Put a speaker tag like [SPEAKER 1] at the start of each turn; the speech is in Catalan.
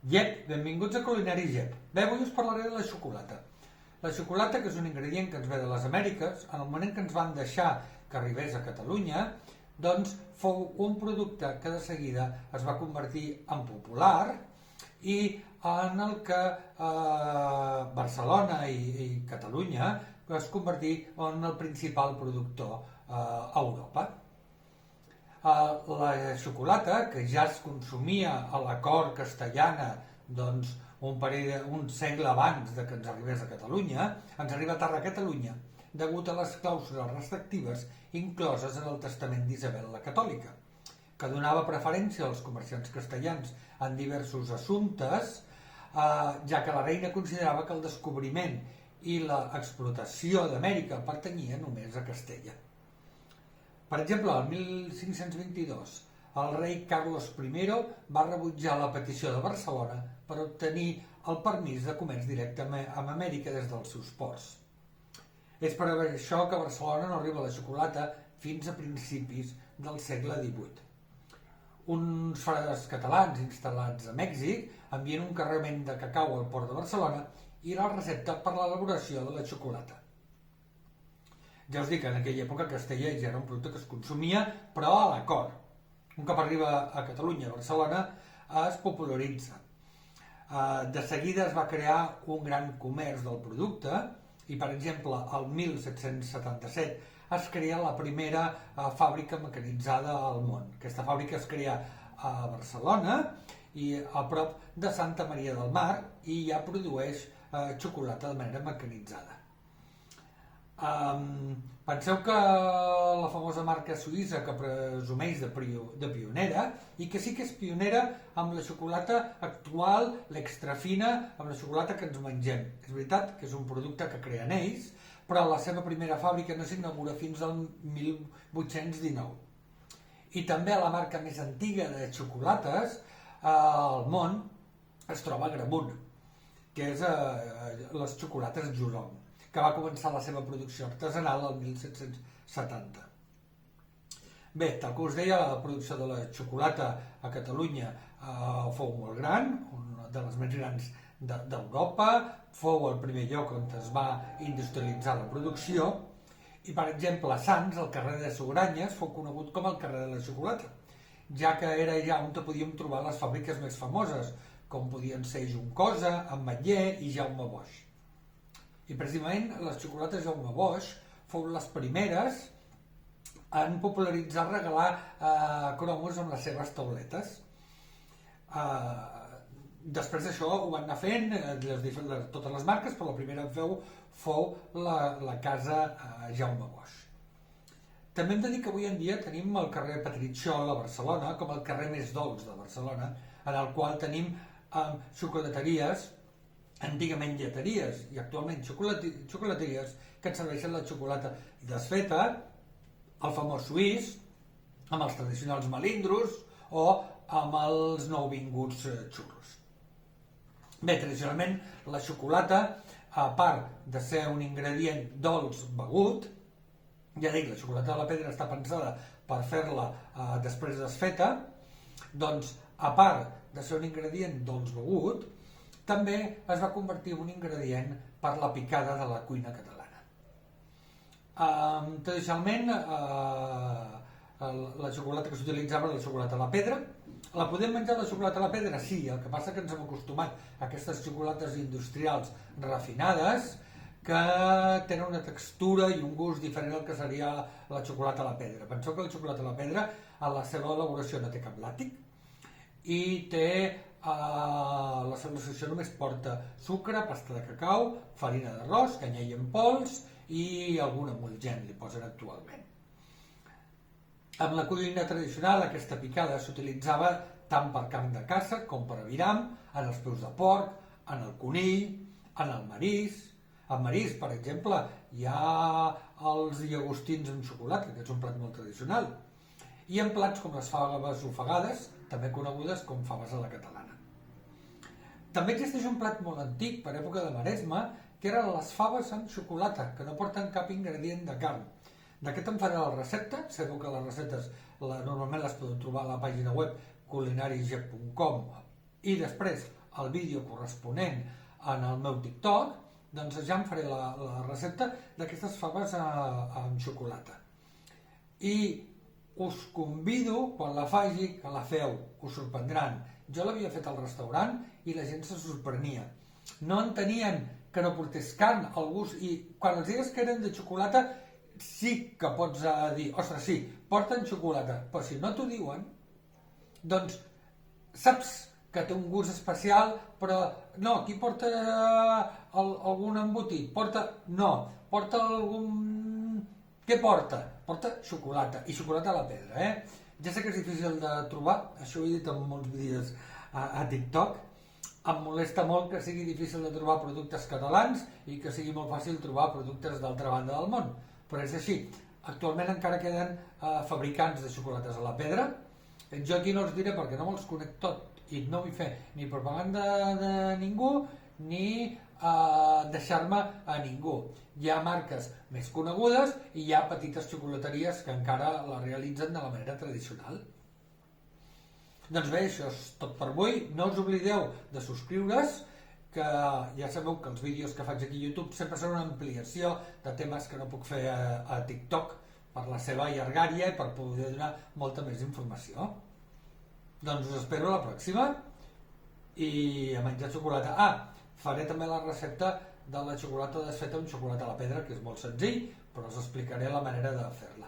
[SPEAKER 1] Iep, benvinguts a Culinari Iep. Bé, avui us parlaré de la xocolata. La xocolata, que és un ingredient que ens ve de les Amèriques, en el moment que ens van deixar que arribés a Catalunya, doncs fou un producte que de seguida es va convertir en popular i en el que Barcelona i Catalunya es convertí en el principal productor a Europa. La xocolata, que ja es consumia a la cort castellana doncs, un segle abans de que ens arribés a Catalunya, ens arriba tard a Catalunya degut a les clàusules restrictives incloses en el testament d'Isabel la Catòlica, que donava preferència als comerciants castellans en diversos assumptes, ja que la reina considerava que el descobriment i l'explotació d'Amèrica pertanyia només a Castella. Per exemple, el 1522, el rei Carlos I va rebutjar la petició de Barcelona per obtenir el permís de comerç directe amb Amèrica des dels seus ports. És per això que a Barcelona no arriba la xocolata fins a principis del segle XVIII. Uns frares catalans instal·lats a Mèxic envien un carregament de cacau al port de Barcelona i la recepta per l'elaboració de la xocolata. Ja us dic que en aquella època Castella ja era un producte que es consumia, però a la cort. Un cop arriba a Catalunya, a Barcelona, es popularitza. De seguida es va crear un gran comerç del producte i, per exemple, el 1777 es crea la primera fàbrica mecanitzada al món. Aquesta fàbrica es crea a Barcelona i a prop de Santa Maria del Mar i ja produeix xocolata de manera mecanitzada. Penseu que la famosa marca suïssa que presumeix de pionera i que sí que és pionera amb la xocolata actual, l'extra fina, amb la xocolata que ens mengem. És veritat que és un producte que creen ells, però la seva primera fàbrica no s'inaugura fins al 1819. I també la marca més antiga de xocolates al món es troba a Gramunt, que és les xocolates Jolong, que va començar la seva producció artesanal el 1770. Bé, tal com us deia, la producció de la xocolata a Catalunya fou molt gran, una de les més grans d'Europa, fou el primer lloc on es va industrialitzar la producció, i per exemple a Sants, el carrer de Sugranyes, fou conegut com el carrer de la xocolata, ja que era allà on podíem trobar les fàbriques més famoses, com podien ser Juncosa, Ametller i Jaume Boix. I precisament les xocolates Jaume Boix fou les primeres en popularitzar regalar cromos amb les seves tauletes. Després d'això ho van anar fent totes les marques, però la primera fou la casa Jaume Boix. També hem de dir que avui en dia tenim el carrer Petritxol a Barcelona com el carrer més dolç de Barcelona, en el qual tenim xocolateries, antigament lleteries i actualment xocolateries que et serveixen la xocolata desfeta, el famós suís, amb els tradicionals melindros o amb els nouvinguts xurros. Bé, tradicionalment la xocolata, a part de ser un ingredient dolç begut, ja dic, la xocolata de la pedra està pensada per fer-la després desfeta, doncs a part de ser un ingredient dolç begut, també es va convertir en un ingredient per la picada de la cuina catalana. Tradicionalment, la xocolata que s'utilitzava era la xocolata a la pedra. La podem menjar la xocolata a la pedra? Sí, el que passa que ens hem acostumat a aquestes xocolates industrials refinades que tenen una textura i un gust diferent al que seria la xocolata a la pedra. Penseu que la xocolata a la pedra, a la seva elaboració no té cap làctic i té la celebració només porta sucre, pasta de cacau, farina d'arròs, canyella en pols i algun emulgent li posen actualment. En la cuina tradicional aquesta picada s'utilitzava tant per carn de caça com per aviram, en els peus de porc, en el conill, en el marís. En marís, per exemple, hi ha els llagostins amb xocolata, que és un plat molt tradicional, i en plats com les faves ofegades, també conegudes com faves a la catalana. També existeix un plat molt antic, per època de Maresme, que eren les faves amb xocolata, que no porten cap ingredient de carn. D'aquest en faré la recepta, sabeu que les receptes normalment les podeu trobar a la pàgina web culinariget.com i després el vídeo corresponent en el meu TikTok, doncs ja em faré la recepta d'aquestes faves amb xocolata. I us convido, quan la faci, que la feu, us sorprendran. Jo l'havia fet al restaurant i la gent se sorprenia. No entenien que no portés carn al gust, i quan els digues que eren de xocolata sí que pots dir, ostres, sí, porten xocolata, però si no t'ho diuen, doncs saps que té un gust especial, però no, aquí porta algun embotit, porta algun... Què porta? Porta xocolata, i xocolata a la pedra, Ja sé que és difícil de trobar, això ho he dit en molts vídeos a TikTok. Em molesta molt que sigui difícil de trobar productes catalans i que sigui molt fàcil trobar productes d'altra banda del món, però és així. Actualment encara queden fabricants de xocolates a la pedra. Jo aquí no els diré perquè no me'ls conec tot i no vull fer ni propaganda de ningú ni deixar-me a ningú. Hi ha marques més conegudes i hi ha petites xocolateries que encara la realitzen de la manera tradicional. Doncs bé, això és tot per avui. No us oblideu de subscriure's, que ja sabeu que els vídeos que faig aquí a YouTube sempre són una ampliació de temes que no puc fer a TikTok per la seva llargària i per poder donar molta més informació. Doncs us espero a la pròxima i a menjar xocolata. Faré també la recepta de la xocolata desfeta amb xocolata a la pedra, que és molt senzill, però us explicaré la manera de fer-la.